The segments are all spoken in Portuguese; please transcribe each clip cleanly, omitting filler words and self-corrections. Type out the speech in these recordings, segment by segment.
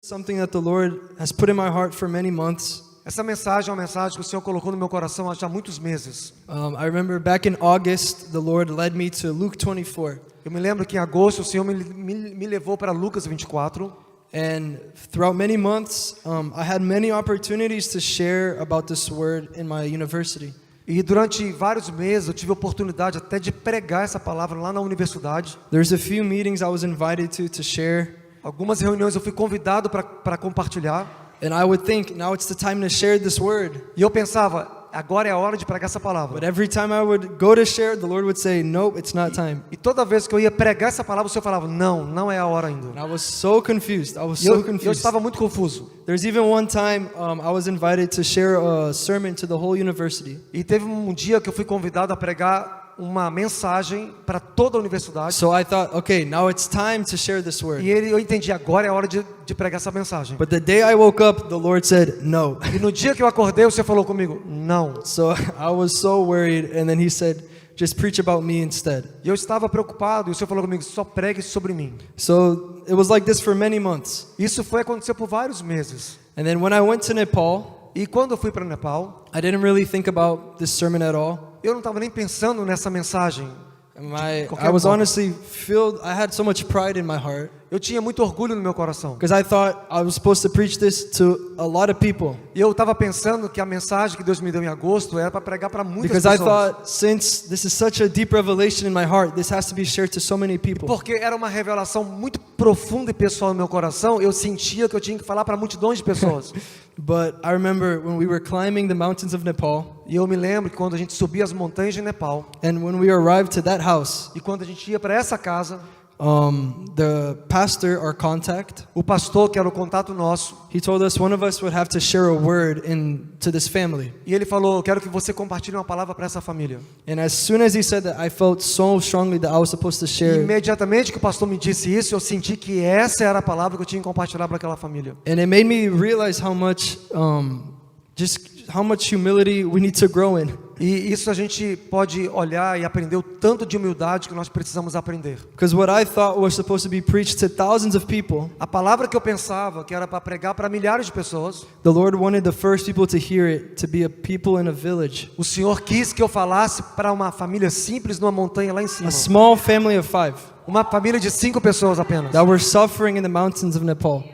Something that the Lord has put in my heart for many months. Essa mensagem é uma mensagem que o Senhor colocou no meu coração há já muitos meses. I remember back in August, the Lord led me to Luke 24. Eu me lembro que em agosto o Senhor me levou para Lucas 24. And throughout many months, I had many opportunities to share about this word in my university. E durante vários meses eu tive a oportunidade até de pregar essa palavra lá na universidade. There's a few meetings I was invited to share. Algumas reuniões eu fui convidado para compartilhar. And I would think, now it's the time to share this word. E eu pensava, agora é a hora de pregar essa palavra. But every time I would go to share, the Lord would say, nope, it's not time. E toda vez que eu ia pregar essa palavra, o Senhor falava, não é a hora ainda. And I was so confused. Eu estava muito confuso. There's even one time I was invited to share a sermon to the whole university. E teve um dia que eu fui convidado a pregar uma mensagem para toda a universidade. So I thought, okay, now it's time to share this word. E eu entendi, agora é a hora de pregar essa mensagem. But the day I woke up, the Lord said, no. E no dia que eu acordei, o Senhor falou comigo, não. So I was so worried, and then He said, just preach about me instead. E eu estava preocupado, e o Senhor falou comigo, só pregue sobre mim. So it was like this for many months. Isso foi acontecer por vários meses. And then when I went to Nepal, E quando eu fui para Nepal, I didn't really think about this sermon at all. eu não estava nem pensando nessa mensagem. I was honestly filled, I had so much pride in my heart. Eu tinha muito orgulho no meu coração. Because I thought I was supposed to preach this to a lot of people. E eu estava pensando que a mensagem que Deus me deu em agosto era para pregar para muitas Because I pessoas. thought, since this is such a deep revelation in my heart, this has to be shared to so many people. Porque era uma revelação muito profunda e pessoal no meu coração, eu sentia que eu tinha que falar para multidões de pessoas. But I remember when we were climbing the mountains of Nepal, E eu me lembro que quando a gente subia as montanhas de Nepal, and when we arrived to that house, e quando a gente ia para essa casa, the pastor, our contact, o pastor, que era o contato nosso, he told us one of us would have to share a word to this family. e ele falou, eu quero que você compartilhe uma palavra para essa família. And as soon as he said that, I felt so strongly that I was supposed to E share. imediatamente que o pastor me disse isso, eu senti que essa era a palavra que eu tinha que compartilhar para aquela família. And it made me realize how much, just how much humility we need to grow in. E isso a gente pode olhar e aprender o tanto de humildade que nós precisamos aprender. Because what I thought was supposed to be preached to thousands of people, A palavra que eu pensava que era para pregar para milhares de pessoas, the Lord wanted the first people to hear it to be a people in a village, o Senhor quis que eu falasse para uma família simples numa montanha lá em cima. a small family of 5 Uma família de 5 pessoas apenas. that were suffering in the mountains of Nepal,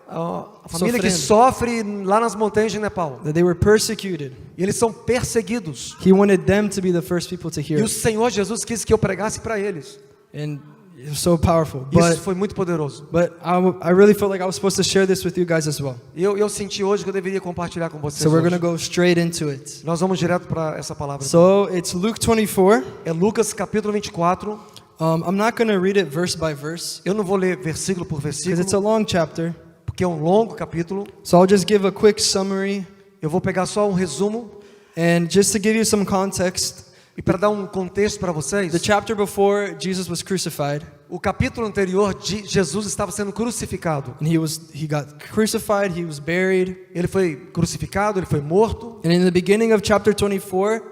A família que sofre lá nas montanhas de Nepal. that they were persecuted. E eles são perseguidos. He wanted them to be the first people to hear E o it. Senhor Jesus quis que eu pregasse para eles. And it was so powerful. Isso foi muito poderoso. But I really felt like I was supposed to share this with you guys as well. E eu senti hoje que eu deveria compartilhar com vocês. So we're going Hoje. to go straight into it. Nós vamos direto para essa palavra. So it's Luke 24. É Lucas capítulo 24. I'm not going to read it verse by verse Eu não vou ler versículo por because it's a versículo, long chapter. porque é um longo capítulo. So I'll just give a quick summary. Eu vou pegar só um resumo. And just to give you some context, E para dar um contexto para the vocês, chapter before Jesus was crucified, o capítulo anterior, Jesus estava sendo crucificado. and he got crucified, he was buried, Ele foi crucificado, ele foi morto. and in the beginning of chapter 24,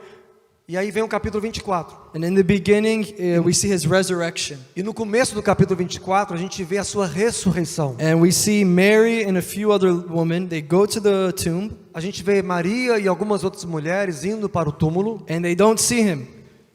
E aí vem o capítulo 24. and in the beginning we see his resurrection, E no começo do capítulo 24, a gente vê a sua ressurreição. and we see Mary and a few other women. They go to the tomb, A gente vê Maria e algumas outras mulheres indo para o túmulo. and they don't see him.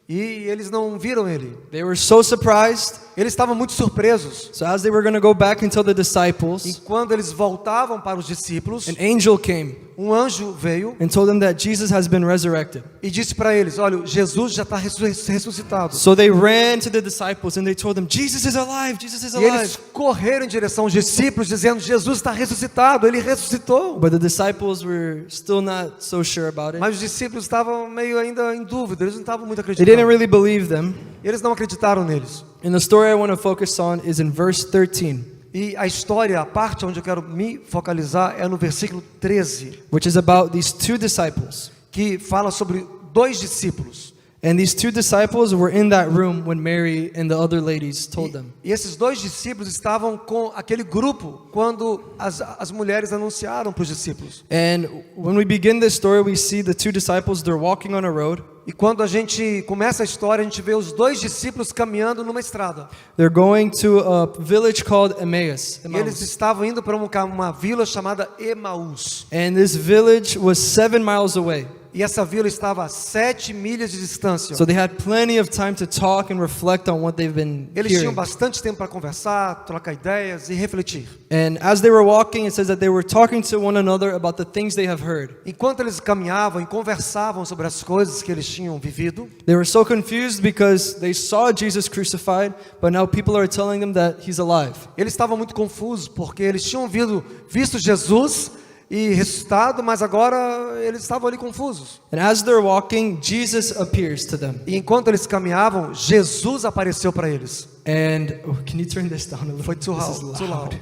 E eles não viram ele. They were so surprised. Eles estavam muito surpresos. So as they were going to go back and tell the E disciples, quando eles voltavam para os discípulos, an angel came um anjo veio and told them that Jesus has been resurrected. e disse para eles, olha, Jesus já está ressuscitado. So they ran to the disciples and they told them, Jesus is alive, Jesus is E eles alive. correram em direção aos discípulos dizendo, Jesus está ressuscitado, ele ressuscitou. But the disciples were still not so sure about it. Mas os discípulos estavam meio ainda em dúvida, eles não estavam muito They didn't acreditando. really believe them. Eles não acreditaram neles. And the story I want to focus on is in verse 13, E a história, a parte onde eu quero me focalizar é no versículo 13, which is about these two disciples. que fala sobre 2 discípulos. And these two disciples were in that room when Mary and the other ladies told them. E esses dois discípulos estavam com aquele grupo quando as mulheres anunciaram para os discípulos. And when we begin this story, we see the two disciples, they're walking on a road. E quando a gente começa a história, a gente vê os dois discípulos caminhando numa estrada. They're going to a village called Emmaus. E eles estavam indo para uma vila chamada Emaús. And this village was 7 miles away. E essa vila estava a 7 milhas de distância. So they had plenty of time to talk and reflect on what they've been Eles tinham hearing. bastante tempo para conversar, trocar ideias e refletir. And as they were walking, it says that they were talking to one another about the things they have heard. Enquanto eles caminhavam e conversavam sobre as coisas que eles tinham vivido, They were so confused because they saw Jesus crucified, but now people are telling them that he's alive. eles estavam muito confusos porque eles tinham visto Jesus e ressuscitado, mas agora eles estavam ali confusos. And as they're walking, Jesus appears to them. E enquanto eles caminhavam, Jesus apareceu para eles. And can you turn this down a little? Foi too This is loud, too loud.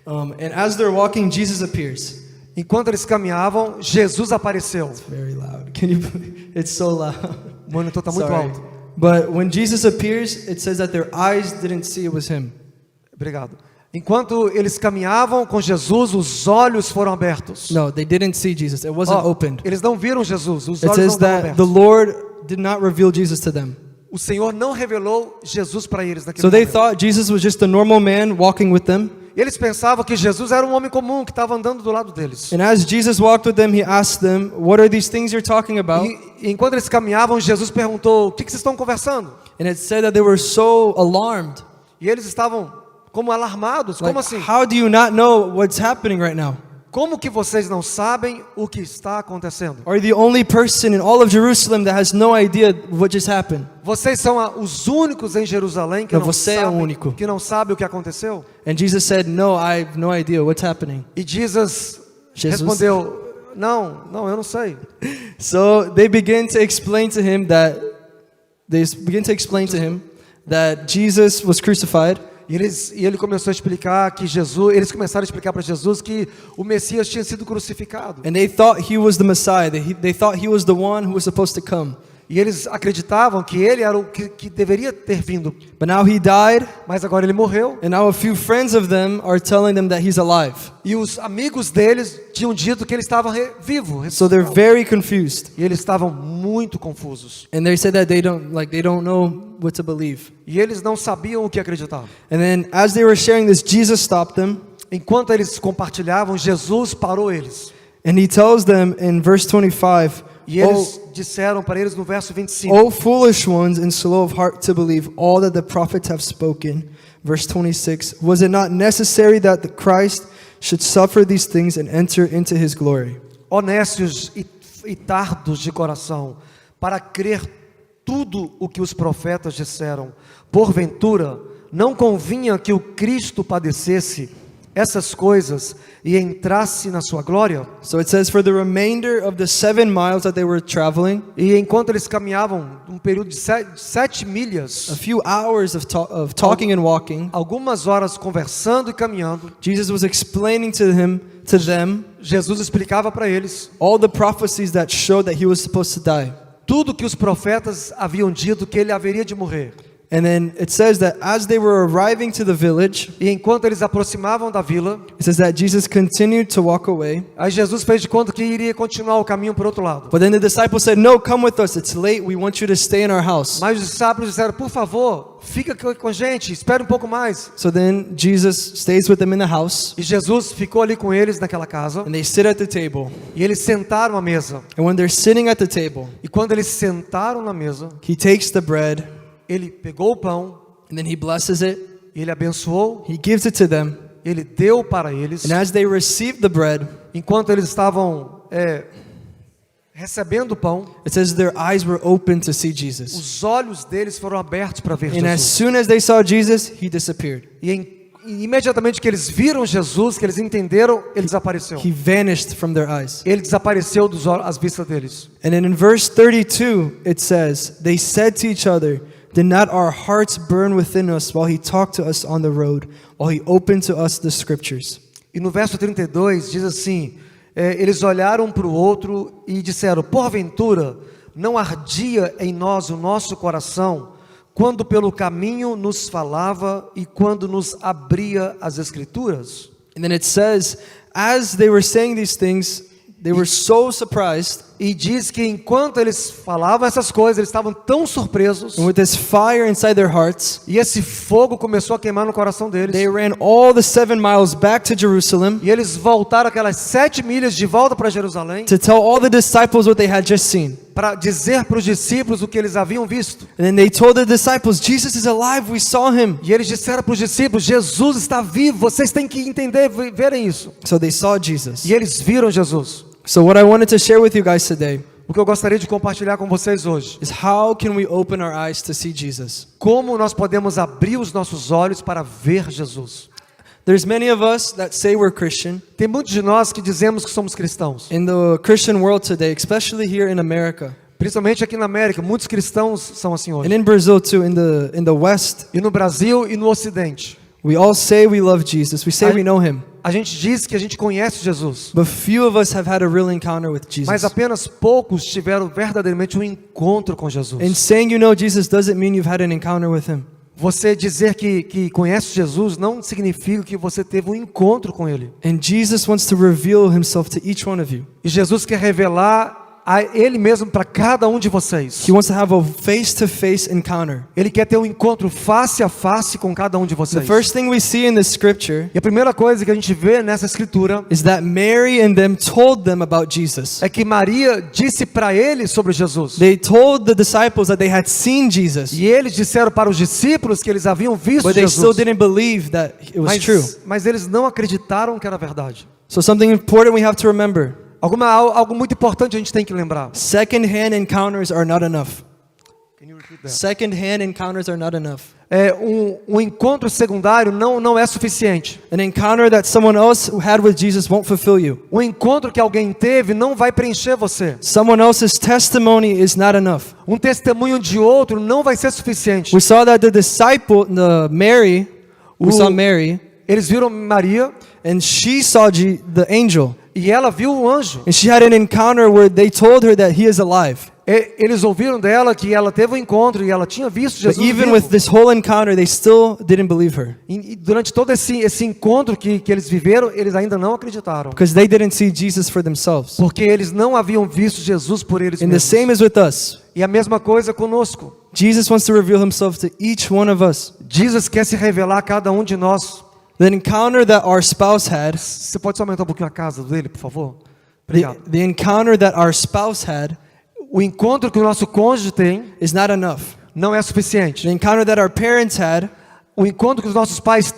And as they're walking, Jesus appears. Enquanto eles caminhavam, Jesus apareceu. Very loud. Can you? It's so loud. O monitor está muito Sorry. alto. But when Jesus appears, it says that their eyes didn't see it was him. Obrigado. Enquanto eles caminhavam com Jesus, os olhos foram abertos. No, they didn't see Jesus. It wasn't Ó, opened. eles não viram Jesus, os It olhos não says estavam that the abertos. Lord did not reveal Jesus to them. O Senhor não revelou Jesus para eles naquele So they momento. thought Jesus was just a normal man walking with them. Eles pensavam que Jesus era um homem comum que estava andando do lado deles. And as Jesus walked with them, he asked them, "What are these things you're talking about?" E enquanto eles caminhavam, Jesus perguntou: o que vocês estão conversando? And it said that they were so alarmed. E eles estavam como alarmados. Like, Como assim? how do you not know what's happening right now? Como que vocês não sabem o que está acontecendo? Are you the only person in all of Jerusalem that has no idea what just happened? Vocês são os únicos em Jerusalém que Não, você é o único. que não sabe o que aconteceu? And Jesus said, "No, I have no idea what's happening." E Jesus respondeu: não, eu não sei. So they began to explain to him that Jesus was crucified. E ele começou a explicar que eles começaram a explicar para Jesus que o Messias tinha sido crucificado. And they thought he was the Messiah. They thought he was the one who was supposed to come. E eles acreditavam que ele era o que deveria ter vindo. But now he died, Mas agora ele morreu. and now a few friends of them are telling them that he's alive. E os amigos deles tinham dito que ele estava vivo. So they're very confused. E eles estavam muito confusos. And they said that they don't know what to believe. E eles não sabiam o que acreditar. And then as they were sharing this, Jesus stopped them, Enquanto eles compartilhavam, Jesus parou eles. and he tells them in verse 25, E eles disseram para eles no verso 25: O foolish ones and slow of heart to believe all that the prophets have spoken. Verse 26, was it not necessary that the Christ should suffer these things and enter into his glory? Honestos e tardos de coração, para crer tudo o que os profetas disseram. Porventura, não convinha que o Cristo padecesse essas coisas e entrasse na sua glória? So it says, for the remainder of the 7 miles that they were traveling, E enquanto eles caminhavam um período de 7 a milhas, few hours of talking and walking, algumas horas conversando e caminhando, Jesus was explaining to them Jesus explicava para eles all the prophecies that showed that he was supposed to die. tudo que os profetas haviam dito que ele haveria de morrer. And then it says that as they were arriving to the village, E enquanto eles aproximavam da vila, it says that Jesus continued to walk away. aí Jesus fez de conta que iria continuar o caminho por outro lado. But then the disciples said, "No, come with us. It's late. We want you to stay in our house." Mas os discípulos disseram: por favor, fica com a gente, espere um pouco mais. So then Jesus stays with them in the house, E Jesus ficou ali com eles naquela casa. and they sit at the table. E eles sentaram à mesa. And when they're sitting at the table, E quando eles sentaram na mesa, he takes the bread, ele pegou o pão, and then he blesses it. ele abençoou, He gives it to them. ele deu para eles. And as they receive the bread, Enquanto eles estavam recebendo o pão, it says their eyes were open to see Jesus. os olhos deles foram abertos para ver And as Jesus. soon as they saw Jesus, he disappeared. E imediatamente que eles viram Jesus, que eles entenderam, ele desapareceu. He vanished from their eyes. Ele desapareceu das vistas deles. And then in verse 32, it says, they said to each other, "Did not our hearts burn within us while he talked to us on the road, while he opened to us the scriptures?" E no verso 32 diz assim: eles olharam um para o outro e disseram: porventura, não ardia em nós o nosso coração, quando pelo caminho nos falava e quando nos abria as Escrituras? And then it says, as they were saying these things, they were so surprised, E diz que enquanto eles falavam essas coisas, eles estavam tão surpresos, and with this fire inside their hearts, e esse fogo começou a queimar no coração deles. they ran all the 7 miles back to Jerusalem E eles voltaram aquelas 7 milhas de volta para Jerusalém, to tell all the disciples what they had just seen. para dizer para os discípulos o que eles haviam visto. And then they told the disciples, Jesus is alive, we saw him. E eles disseram para os discípulos, Jesus está vivo, vocês têm que entender, verem isso. So they saw Jesus. E eles viram Jesus. So what I wanted to share with you guys today O que eu gostaria de compartilhar com vocês hoje, is how can we open our eyes to see Jesus? como nós podemos abrir os nossos olhos para ver Jesus. There's many of us that say we're Christian Tem muitos de nós que dizemos que somos cristãos, in the Christian world today, especially here in America. principalmente aqui na América, muitos cristãos são assim hoje. And in Brazil too, in the West, E no Brasil e no Ocidente, we all say we love Jesus. We say we know him. a gente diz que a gente conhece Jesus, But few of us have had a real encounter with mas Jesus. apenas poucos tiveram verdadeiramente um encontro com Jesus. And saying you know Jesus doesn't mean you've had an encounter with him. Você dizer que conhece Jesus não significa que você teve um encontro com Ele. And Jesus wants to reveal himself to each one of you. E Jesus quer revelar a Ele mesmo para cada um de vocês. He wants to have a face-to-face encounter. Ele quer ter um encontro face a face com cada um de The vocês. first thing we see in this scripture E a primeira coisa que a gente vê nessa escritura is that Mary and them told them about Jesus. é que Maria disse para ele sobre Jesus. They told the disciples that they had seen Jesus, E eles disseram para os discípulos que eles haviam visto but they still Jesus. didn't believe that it was true. Mas eles não acreditaram que era verdade. So something important we have to remember. Algo muito importante a gente tem que lembrar. Second-hand encounters are not enough. Second-hand encounters are not enough. Um encontro secundário não é suficiente. An encounter that someone else had with Jesus won't fulfill you. Um encontro que alguém teve não vai preencher você. Someone else's testimony is not enough. Um testemunho de outro não vai ser suficiente. We saw that we saw Mary, Eles viram Maria and she saw the angel. e ela viu o anjo. And she had an encounter where they told her that he is alive. Eles ouviram dela que ela teve um encontro e ela tinha visto But Jesus even vivo. with this whole encounter, they still didn't believe her. E durante todo esse encontro que eles viveram, eles ainda não acreditaram. Because they didn't see Jesus for themselves. Porque eles não haviam visto Jesus por eles And the mesmos. same is with us. E a mesma coisa conosco. Jesus wants to reveal himself to each one of us. Jesus quer se revelar a cada um de nós. The encounter that our spouse had, Você pode só aumentar um pouquinho a casa dele, por favor? Obrigado. the encounter that our spouse had O encontro que o nosso cônjuge tem is not enough. não é suficiente. The encounter that our parents had O encontro que os nossos pais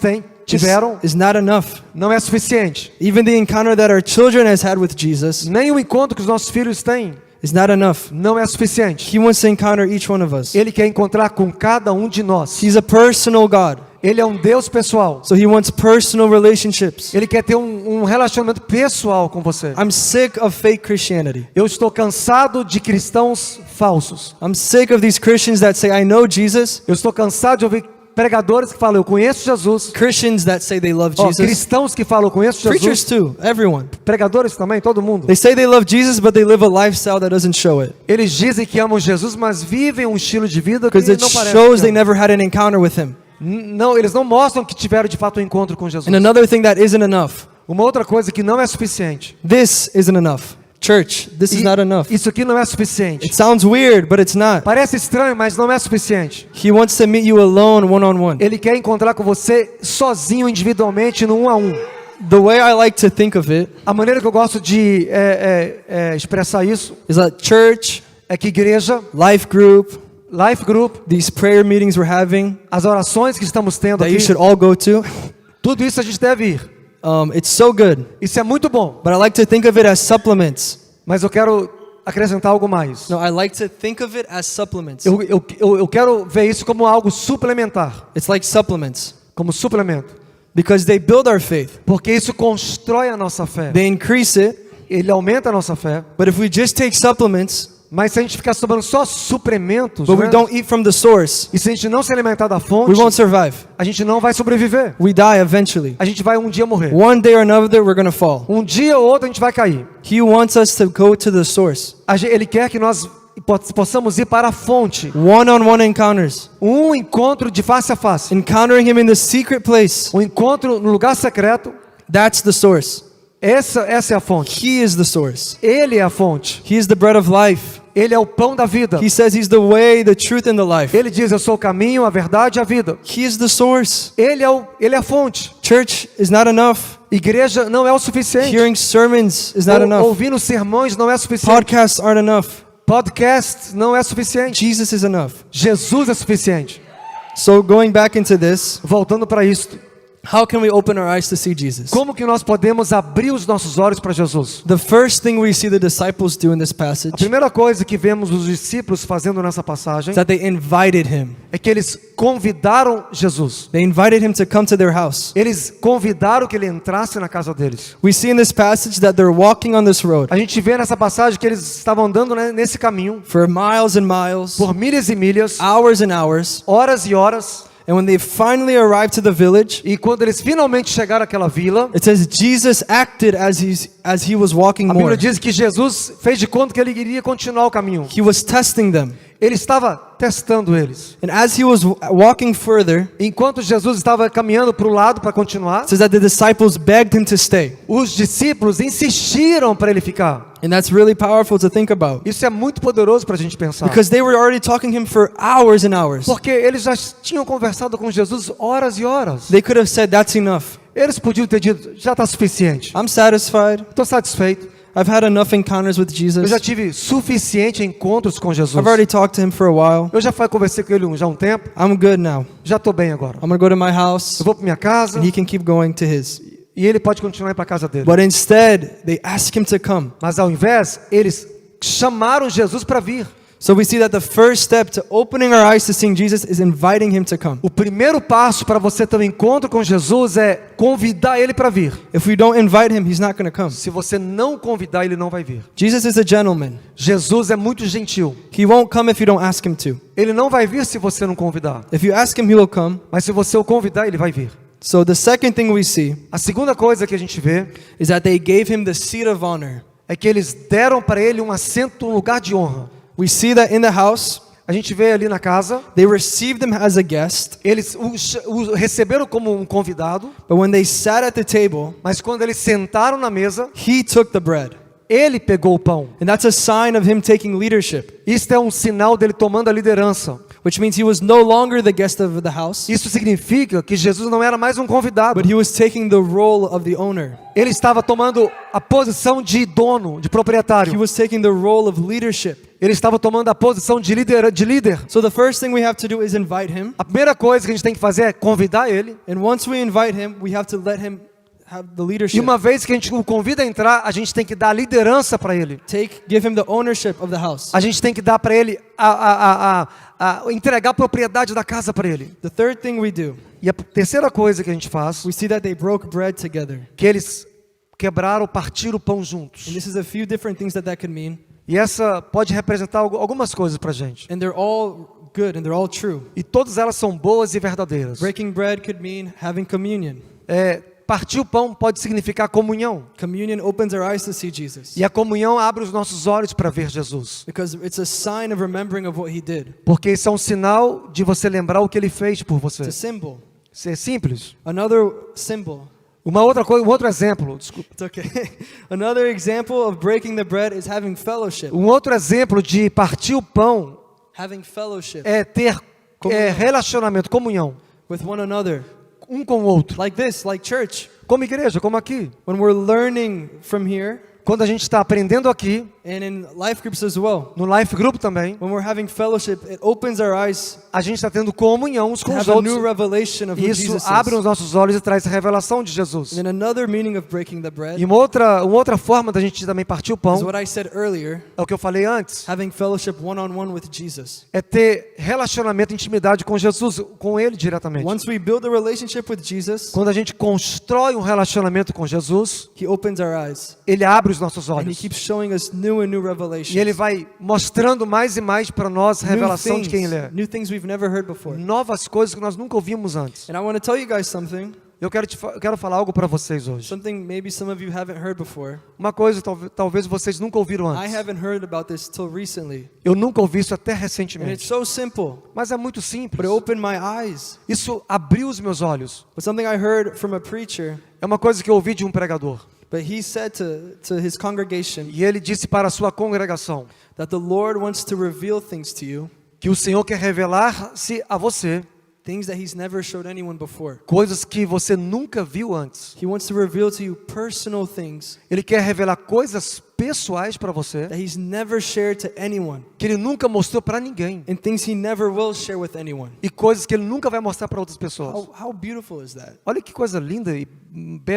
tiveram is not enough. não é suficiente. Even the encounter that our children has had with Jesus Nem o encontro que os nossos filhos têm is not enough. não é suficiente. He wants to encounter each one of us. Ele quer encontrar com cada um de nós. He's a personal God. Ele é um Deus pessoal. So he wants personal relationships. Ele quer ter um relacionamento pessoal com você. I'm sick of fake Christianity. Eu estou cansado de cristãos falsos. I'm sick of these Christians that say, I know Jesus. Eu estou cansado de ouvir pregadores que falam, eu conheço Jesus. Christians that say they love Ó, Jesus. cristãos que falam, eu conheço Preachers Jesus. too, everyone. Pregadores também, todo mundo. They say they love Jesus, but they live a lifestyle that doesn't show it. Eles dizem que amam Jesus, mas vivem um estilo de vida que Because it não parece. shows que they amam. never had an encounter with him. Não, eles não mostram que tiveram de fato um encontro com Jesus. And another thing that isn't enough. Uma outra coisa que não é suficiente. This isn't enough. Church, this is not enough. Isso aqui não é suficiente. It sounds weird, but it's not. Parece estranho, mas não é suficiente. He wants to meet you alone, one-on-one. Ele quer encontrar com você sozinho, individualmente, no 1 a 1. The way I like to think of it A maneira que eu gosto de expressar isso is that church, é que igreja, life group, life group, these prayer meetings we're having as orações que estamos tendo that you aqui, should all go to, tudo isso a gente deve ir. it's so good. Isso é muito bom, But I like to think of it as supplements. mas eu quero acrescentar algo mais. No, I like to think of it as supplements. Eu quero ver isso como algo suplementar, It's like supplements como suplemento, because they build our faith. porque isso constrói a nossa fé. They increase it. Ele aumenta a nossa fé, But if we just take supplements, mas se a gente ficar tomando só suplementos, but we né? don't eat from the source, E se a gente não se alimentar da we fonte, won't survive. a gente não vai sobreviver. We die eventually. A gente vai um dia morrer. One day or another, we're going to fall. Um dia ou outro a gente vai cair. He wants us to go to the source. Ele quer que nós possamos ir para a fonte, one-on-one encounters, um encontro de face a face, encountering Him in the secret place. um encontro no lugar secreto. That's the source. Essa é a fonte. He is the source. Ele é a fonte. He is the bread of life. Ele é o pão da vida. He says He's the way, the truth, and the life. Ele diz: eu sou o caminho, a verdade e a vida. He is the source. Ele é a fonte. Church is not enough. Igreja não é o suficiente. Hearing sermons is not enough. Ouvindo sermões não é suficiente. Podcasts aren't enough. Podcast não é suficiente. Jesus is enough. Jesus é suficiente. So going back into this, Voltando para isto, how can we open our eyes to see Jesus? como que nós podemos abrir os nossos olhos para Jesus? The first thing we see the disciples do in this A passage primeira coisa que vemos os discípulos fazendo nessa passagem is that they invited Him. é que eles convidaram Jesus. They invited Him to come to their house. Eles convidaram que ele entrasse na casa deles. We see in this passage that they're walking on this road A gente vê nessa passagem que eles estavam andando, né, nesse caminho for miles and miles, por milhas e milhas, hours and hours, horas e horas, and when they finally arrived to the village, e quando eles finalmente chegaram àquela vila, it says Jesus acted as he was walking a more. Bíblia diz que Jesus fez de conta que ele iria continuar o caminho. He was testing them. Ele estava testando eles. And as he was walking further, Enquanto Jesus estava caminhando para o lado para continuar, it says that the disciples begged him to stay. os discípulos insistiram para ele ficar. And that's really powerful to think about. Isso é muito poderoso para a gente pensar. Because they were already talking to him for hours and hours. Porque eles já tinham conversado com Jesus horas e horas. They could have said, that's enough. Eles podiam ter dito: já está suficiente. I'm satisfied. Estou satisfeito. I've had enough encounters with Eu Jesus. já tive suficiente encontros com Jesus. I've already talked to him for a while. Eu já conversei com ele já há um tempo. I'm good now. Já estou bem agora. I'm going to go to my house Eu vou para minha casa and he can keep going to his. e ele pode continuar para a casa dele. But instead, they asked him to come. Mas ao invés, eles chamaram Jesus para vir. So we see that the first step to opening our eyes to seeing Jesus is inviting him to come. O primeiro passo para você ter um encontro com Jesus é convidar ele para vir. If we don't invite him, he's not going to come. Se você não convidar, ele não vai vir. Jesus is a gentleman. Jesus é muito gentil. He won't come if you don't ask him to. Ele não vai vir se você não convidar. If you ask him, he will come. Mas se você o convidar, ele vai vir. So the second thing we see A segunda coisa que a gente vê is that they gave him the seat of honor. é que eles deram para ele um assento, um lugar de honra. We see that in the house, A gente vê ali na casa, they received him as a guest, eles o receberam como um convidado, but when they sat at the table, mas quando eles sentaram na mesa, he took the bread. ele pegou o pão. And that's a sign of him taking leadership, Isto é um sinal dele tomando a liderança. which means he was no longer the guest of the house, Isso significa que Jesus não era mais um convidado. but he was taking the role of the owner. Ele estava tomando a posição de dono, de He proprietário. was taking the role of leadership. Ele estava tomando a posição de líder. So the first thing we have to do is invite him. A primeira coisa que a gente tem que fazer é convidar ele. And once we invite him, we have to let him have the E leadership. uma vez que a gente o convida a entrar, a gente tem que dar a liderança para ele. Give him the ownership of the house. A gente tem que dar para ele entregar a propriedade da casa para ele. The third thing we do, E a terceira coisa que a gente faz, we see that they broke bread together. que eles quebraram, partiram o pão juntos. And this is a few different things that could mean. E essa pode representar algumas coisas para a gente. And they're all good and they're all true. E todas elas são boas e verdadeiras. Breaking bread could mean having communion. Partir o pão pode significar comunhão. Communion opens our eyes to see Jesus. E a comunhão abre os nossos olhos para ver Jesus. Because it's a sign of remembering of what he did. Porque isso é um sinal de você lembrar o que ele fez por você. It's a symbol. Isso é simples. Another symbol. Uma outra coisa, um outro exemplo, desculpa. It's okay. Another example of breaking the bread is having fellowship. Um outro exemplo de partir o pão Having fellowship é ter Comunhão. relacionamento, comunhão, with one another. um com o outro. Like this, like church. Como igreja, como aqui. When we're learning from here, Quando a gente está aprendendo aqui, and in life groups as well, no Life Group também, when we're having fellowship, it opens our eyes a gente está tendo comunhão uns to com os have a new outros. revelation of E who isso Jesus abre is. os nossos olhos e traz a revelação de Jesus. And then another meaning of breaking the bread E uma outra forma da gente também partir o is pão, what I said earlier, é o que eu falei antes, having fellowship one-on-one with Jesus. é ter relacionamento, intimidade com Jesus, com Ele diretamente. Once we build a relationship with Jesus, Quando a gente constrói um relacionamento com Jesus, he opens our eyes Ele abre os nossos and he olhos. keeps showing us new and new revelations. E Ele vai mostrando mais e mais para nós a revelação de quem Ele é. New things we've never heard before. Novas coisas que nós nunca ouvimos antes. And I want to tell you guys something. Eu quero falar algo para vocês hoje. Something maybe some of you haven't heard before. Uma coisa talvez vocês nunca ouviram I antes. haven't heard about this till recently. Eu nunca ouvi isso até And it's recentemente. so simple, Mas é muito but simples. it opened my eyes. Isso abriu os meus olhos. But something I heard from a preacher, É uma coisa que eu ouvi de um pregador. but he said to his congregation E ele disse para a sua congregação that the Lord wants to reveal things to you, que o Senhor quer revelar-se a você things that he's never showed anyone before. coisas que você nunca viu antes. He wants to reveal to you personal things Ele quer revelar coisas pessoais para você that he's never shared to anyone, que ele nunca mostrou para ninguém and things he never will share with anyone. e coisas que ele nunca vai mostrar para outras pessoas. How beautiful is that? Olha que coisa linda e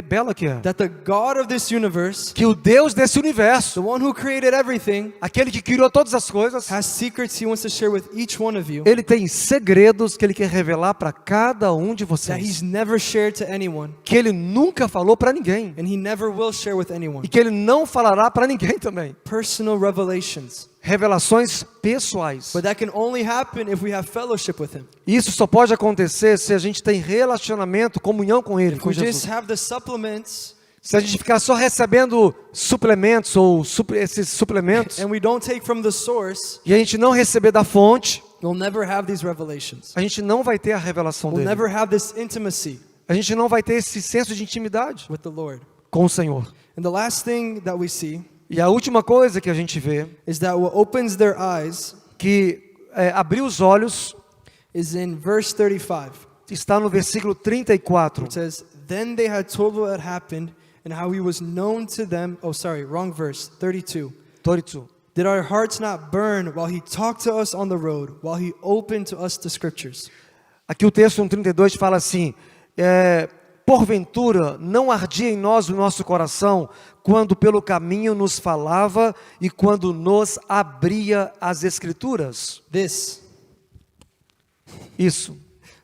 bela que é. That the God of this universe, Que o Deus desse universo, the one who created everything, aquele que criou todas as coisas, has secrets he wants to share with each one of you ele tem segredos que ele quer revelar para cada um de that vocês, he's never shared to anyone, que ele nunca falou para ninguém and he never will share with anyone. e que ele não falará para ninguém também. Personal revelations. Revelações pessoais. But that can only happen if we have fellowship with him. Isso só pode acontecer se a gente tem relacionamento, comunhão com Ele, If com we just Jesus. have the supplements Se a gente ficar só recebendo suplementos ou esses suplementos and we don't take from the source, e a gente não receber da fonte, we'll never have these revelations. a gente não vai ter a revelação We'll dele. never have this intimacy A gente não vai ter esse senso de intimidade with the Lord. com o Senhor. And the last thing that we see E a última coisa que a gente vê, is that what opens their eyes que abriu os olhos, is in verse 35. está no versículo 34. It says, "Then they had told what had happened and how he was known to them." Oh, sorry, wrong verse. 32. 32. "Did our hearts not burn while he talked to us on the road, while he opened to us the scriptures?" Aqui o texto 1:32 fala assim: porventura não ardia em nós o nosso coração quando pelo caminho nos falava e quando nos abria as escrituras? This, Isso,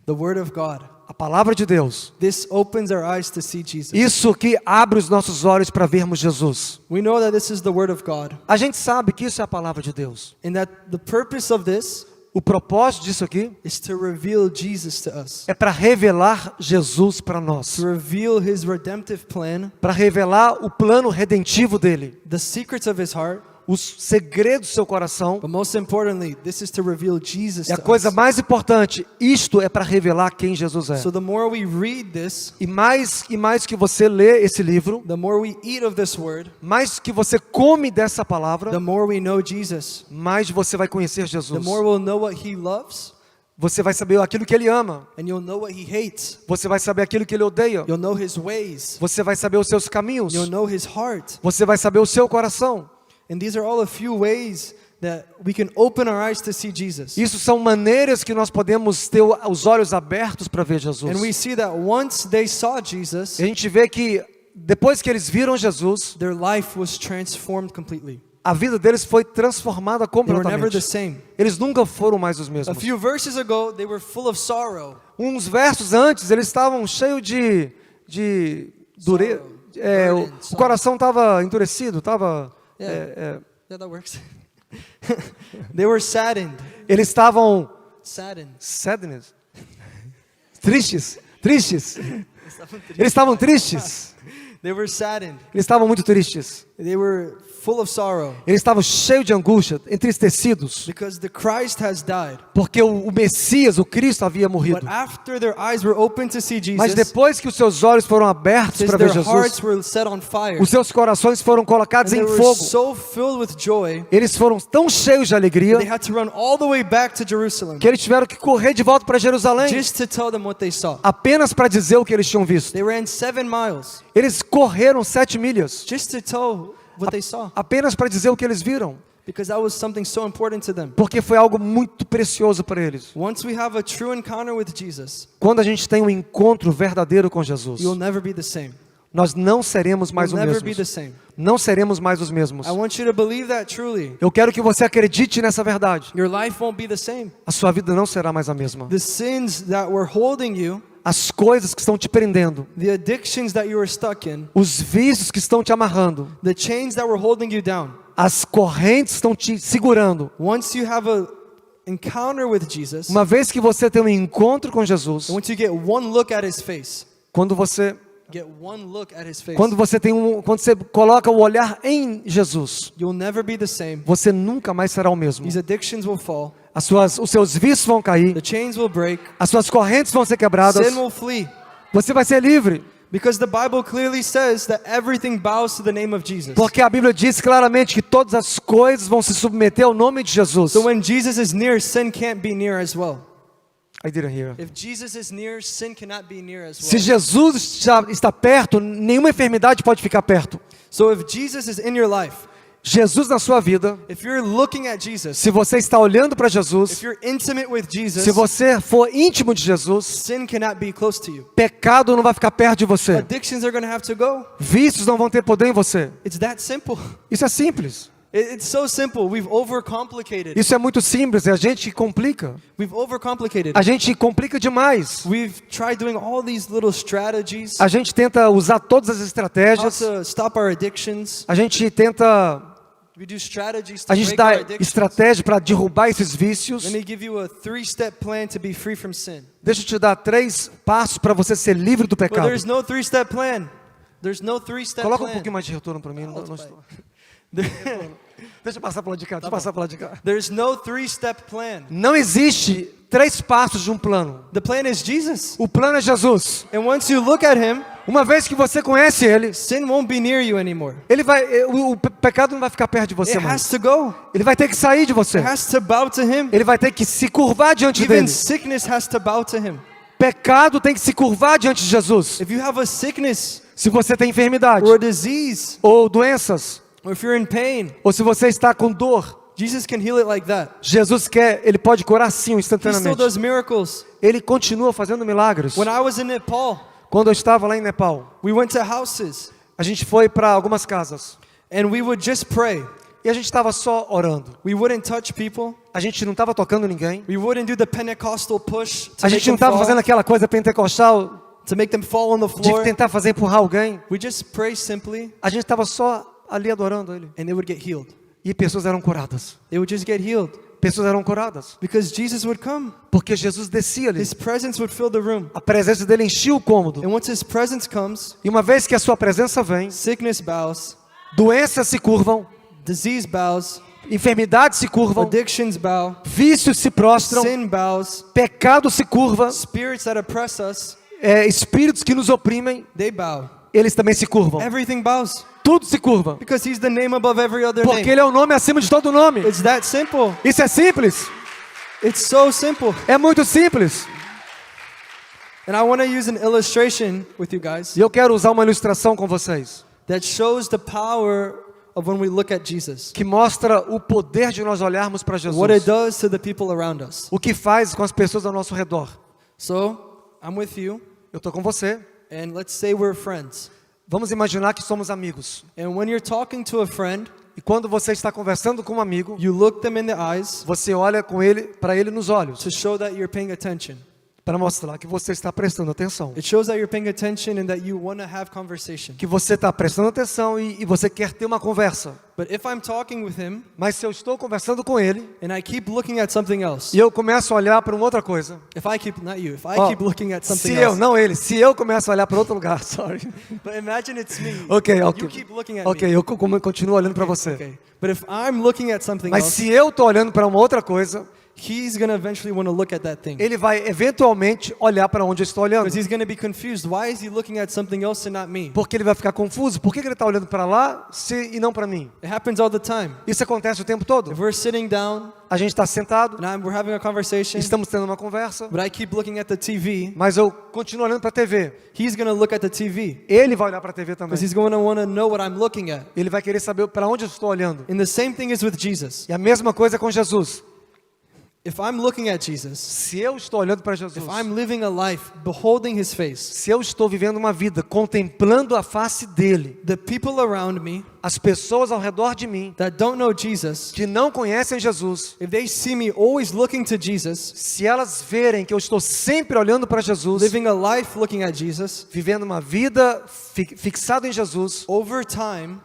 the word of God, a palavra de Deus. this opens our eyes to see Jesus. Isso que abre os nossos olhos para vermos Jesus. We know that this is the word of God, A gente sabe que isso é a palavra de Deus. and that the purpose of this O propósito disso aqui is to reveal Jesus to us, é para revelar Jesus para nós, to reveal his redemptive plan, para revelar o plano redentivo dele, the secrets of his heart, os segredos do seu coração. but most importantly, this is to reveal Jesus E a to coisa us. mais importante, isto é para revelar quem Jesus é. So the more we read this, E mais que você lê esse livro, the more we eat of this word, mais que você come dessa palavra, the more we know Jesus, mais você vai conhecer the Jesus. more we'll know what he loves, Você vai saber aquilo que ele ama. and you'll know what he hates. Você vai saber aquilo que ele odeia. You'll know his ways. Você vai saber os seus caminhos. You'll know his heart. Você vai saber o seu coração. And these are all a few ways that we can open our eyes to see Jesus. Isso são maneiras que nós podemos ter os olhos abertos para ver Jesus. And we see that once they saw Jesus, E a gente vê que depois que eles viram Jesus, their life was transformed completely. a vida deles foi transformada They were never the completamente. same. Eles nunca foram mais os A mesmos. few verses ago, they were full of sorrow. Uns versos antes, eles estavam cheios de dureza. Burden, O coração estava endurecido, estava. Yeah, that works. They were saddened. Eles estavam Saddened. sadness, tristes. Eles estavam tristes. They were saddened. Eles estavam muito tristes. They were full of sorrow Eles estavam cheios de angústia, entristecidos, because the Christ has died. porque o Messias, o Cristo, havia morrido. But after their eyes were opened to see Mas Jesus, depois que os seus olhos foram abertos says para ver their hearts Jesus, were set on fire. os seus corações foram And colocados they em were fogo. so filled with joy, Eles foram tão cheios de alegria they had to run all the way back to Jerusalem que eles tiveram que correr de volta para Jerusalém just to tell them what they saw. apenas para dizer o que eles tinham visto. They ran 7 miles Eles correram 7 milhas just to tell what they saw, apenas para dizer o que eles viram, because that was something so important to them. porque foi algo muito precioso para eles. Once we have a true encounter with Jesus, Quando a gente tem um encontro verdadeiro com Jesus, you'll never be the same. nós não seremos mais You'll os never be the mesmos. same. Não seremos mais os mesmos. I want you to believe that truly. Eu quero que você acredite nessa verdade. Your life won't be the same. A sua vida não será mais a mesma. The sins that were holding you, As coisas que estão te prendendo, the addictions that you were stuck in, os vícios que estão te amarrando, the chains that were holding you down, as correntes que estão te segurando. once you have a encounter with Jesus, Uma vez que você tem um encontro com Jesus, and once you get one look at his face, Quando você get one look at his face, quando você coloca o olhar em Jesus, you'll never be the same. você nunca mais será o mesmo. These addictions will fall. Os seus vícios vão cair, The chains will break. as suas correntes vão ser quebradas, Sin will flee. você vai ser livre. Because the Bible clearly says that everything bows to the name of Jesus. Porque a Bíblia diz claramente que todas as coisas vão se submeter ao nome de Jesus. So when Jesus is near, sin can't be near as well. I didn't hear. If Jesus is near, sin cannot be near as Se well. Jesus está perto, nenhuma enfermidade pode ficar perto. So if Jesus is in your life, Jesus na sua vida, if you're looking at Jesus, se você está olhando para if Jesus, you're intimate with Jesus, se você for íntimo de Jesus, sin cannot be close to you. pecado não vai ficar perto de você. Addictions are going to have to go. Vícios não vão ter poder em você. It's that simple. Isso é simples. It's so simple. We've overcomplicated. Isso é muito simples. É a gente que complica. We've overcomplicated. A gente complica demais. We've tried doing all these little strategies A gente tenta usar todas as how estratégias. to stop our addictions. A gente tenta. We do strategies to A gente break our dá addictions. estratégia para derrubar esses vícios. Let me give you a 3-step plan to be free from sin. Deixa eu te dar 3 passos para você ser livre do Well, pecado. there's no 3-step plan. There's no 3-step Coloca um plan. pouquinho mais de retorno para mim. Não estou. Deixa eu passar para lá de cá. Deixa eu passar para lá de cá. There's no 3-step plan. Não existe 3 passos de um plano. The plan is Jesus. O plano é Jesus. And once you look at him, Uma vez que você conhece Ele, sin won't be near you anymore. o pecado não vai ficar perto de você It mais. has to go. Ele vai ter que sair de você. It has to bow to him. Ele vai ter que se curvar diante Even dele. sickness has to bow to him. Pecado tem que se curvar diante de Jesus. If you have a sickness Se você tem enfermidade or a disease, ou doenças, or if you're in pain, ou se você está com dor, Jesus can heal it like that. Ele pode curar sim He still instantaneamente. does miracles. Ele continua fazendo milagres. When I was in Nepal, Quando eu estava lá em Nepal, we went to houses a gente foi para algumas casas and we would just pray. e a gente estava só orando. We wouldn't touch people. A gente não estava tocando ninguém. We wouldn't do the Pentecostal push to A make gente não them estava fazendo fall, aquela coisa pentecostal to make them fall on the de floor. tentar fazer empurrar alguém. We just pray simply A gente estava só ali adorando Ele. and they would get healed. E pessoas eram curadas. They would just get healed Pessoas eram curadas. because Jesus would come. Porque Jesus descia ali. His presence would fill the room. A presença dele enchia o cômodo. And once his presence comes, E uma vez que a sua presença vem, sickness bows, doenças se curvam, disease bows, enfermidades se curvam, addictions bow, vícios se prostram, sin bows, pecado se curva, spirits that oppress us, espíritos que nos oprimem, they bow. eles também se curvam. Everything bows Tudo se curva. because he's the name above every other Porque name. ele é o nome acima de todo nome. It's that simple. Isso é simples. It's so simple. É muito simples. And I want to use an illustration with you guys E eu quero usar uma ilustração com vocês that shows the power of when we look at Jesus. que mostra o poder de nós olharmos para What it Jesus. does to the people around us. O que faz com as pessoas ao nosso redor. So, I'm with you, Eu estou com você. and let's say we're friends. Vamos imaginar que somos amigos. And when you're talking to a friend, E quando você está conversando com um amigo, you look them in the eyes você olha para ele nos olhos, to show that you're paying attention. para mostrar que você está prestando atenção. It shows that you're paying attention and that you want to have conversation. Que você está prestando atenção e você quer ter uma conversa. But if I'm talking with him Mas se eu estou conversando com ele and I keep looking at something else, e eu começo a olhar para uma outra coisa. if I Ó, keep looking at something se eu, else, não ele, se eu começo a olhar para outro lugar, sorry. but imagine it's me. Ok. You keep looking at Ok, me. eu continuo olhando para você. Okay. But if I'm looking at something Mas else, se eu estou olhando para uma outra coisa, he's going to eventually want to look at that thing. ele vai eventualmente olhar para onde eu estou olhando. Because he's going to be confused. Why is he looking at something else and not me? Porque ele vai ficar confuso. Por que ele está olhando para lá e não para mim? It happens all the time. Isso acontece o tempo todo. If we're sitting down A gente está sentado, and we're having a conversation, estamos tendo uma conversa, but I keep looking at the TV, mas eu continuo olhando para a TV. he's going to look at the TV Ele vai olhar para a TV também. because he's going to want to know what I'm looking at. Ele vai querer saber para onde eu estou olhando. And the same thing is with Jesus. E a mesma coisa com Jesus. If I'm looking at Jesus, Se eu estou olhando para Jesus, if I'm living a life beholding his face, se eu estou vivendo uma vida contemplando a face dele, the people around me as pessoas ao redor de mim that don't know Jesus, que não conhecem Jesus, if they see me always looking to Jesus, se elas verem que eu estou sempre olhando para Jesus, living a life looking at Jesus, vivendo uma vida fixada em Jesus, over time,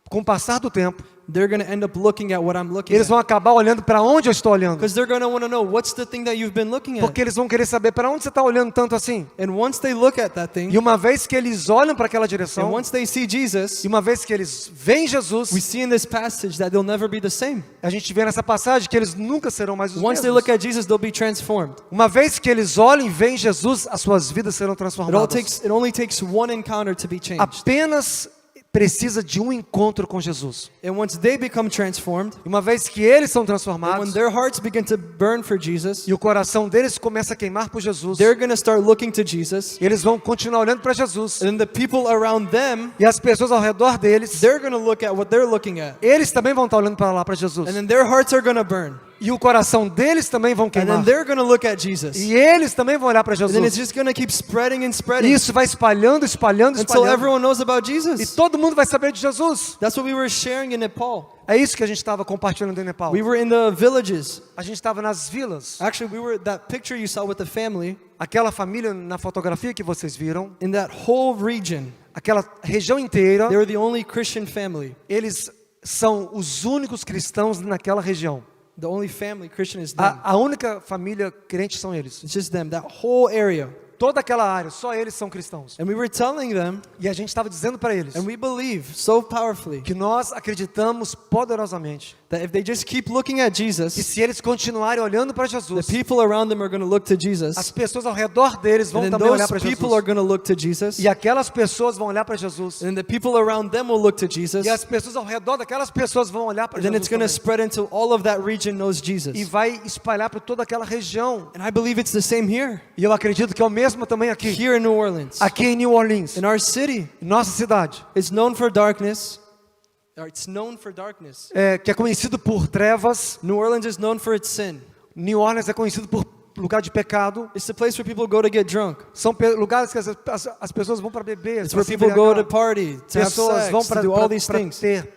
com o passar do tempo, they're going to end up looking at what I'm looking Eles at. vão acabar olhando para onde eu estou olhando. Because they're going to want to know, what's the thing that you've been looking at? Porque eles vão querer saber para onde você está olhando tanto assim. And once they look at that thing, E uma vez que eles olham para aquela and direção, once they see Jesus, e uma vez que eles veem we Jesus, see in this passage that they'll never be the same. a gente vê nessa passagem que eles nunca serão mais os Once they mesmos. look at Jesus, they'll be transformed. Uma vez que eles olhem e veem Jesus, as suas vidas serão transformadas. It only takes one encounter to be changed. Apenas precisa de um encontro com Jesus. And once they become transformed, E uma vez que eles são and when transformados their hearts begin to burn for Jesus, e o coração deles começa a queimar por Jesus, they're going to start looking to Jesus. eles vão continuar olhando para Jesus. And then the people around them, E as pessoas ao redor deles, they're going to look at what they're looking at. eles também vão estar olhando para lá para Jesus. And then their hearts are going to burn. E o coração deles também vão And then queimar. they're going to look at Jesus. E eles também vão olhar para And then it's Jesus. just going to keep spreading and spreading E isso vai espalhando, espalhando, until espalhando. everyone knows about E Jesus. todo mundo vai saber de Jesus. That's what we were sharing in Nepal. É isso que a gente estava compartilhando em Nepal. We were in the villages. A gente estava nas vilas. Actually, that picture you saw with the family, Aquela família na fotografia que vocês viram, in that whole region, aquela região inteira, they were the only Christian family. eles são os únicos cristãos naquela região. The only family Christian is them. A única família crente são eles. It's just them, that whole area. Toda aquela área, só eles são cristãos. And we were telling them, E a gente estava dizendo para eles and we believe so powerfully, que nós acreditamos poderosamente that if they just keep looking at que Jesus, se eles continuarem olhando para the Jesus, people around them are going to look to as Jesus. pessoas ao redor deles vão And then também olhar those para people are Jesus. going to look to Jesus. E aquelas pessoas vão olhar para Jesus. And then the people around them will look to Jesus. E as pessoas ao redor daquelas pessoas vão olhar para And then Jesus it's going to também. spread until all of that region knows Jesus. E vai espalhar para toda aquela região. And I believe it's the same here, E eu acredito que é o mesmo também aqui. here in New Orleans. Aqui em New Orleans, In our city, nossa cidade, it's known for darkness. Or it's known for darkness. que é conhecido por trevas. New Orleans is known for its sin. New Orleans é conhecido por lugar de pecado. It's the place where people go to get drunk. São lugares que as pessoas vão para beber. It's para where se people go to embriagar. party, to have Pessoas vão sex, to do all these para things. ter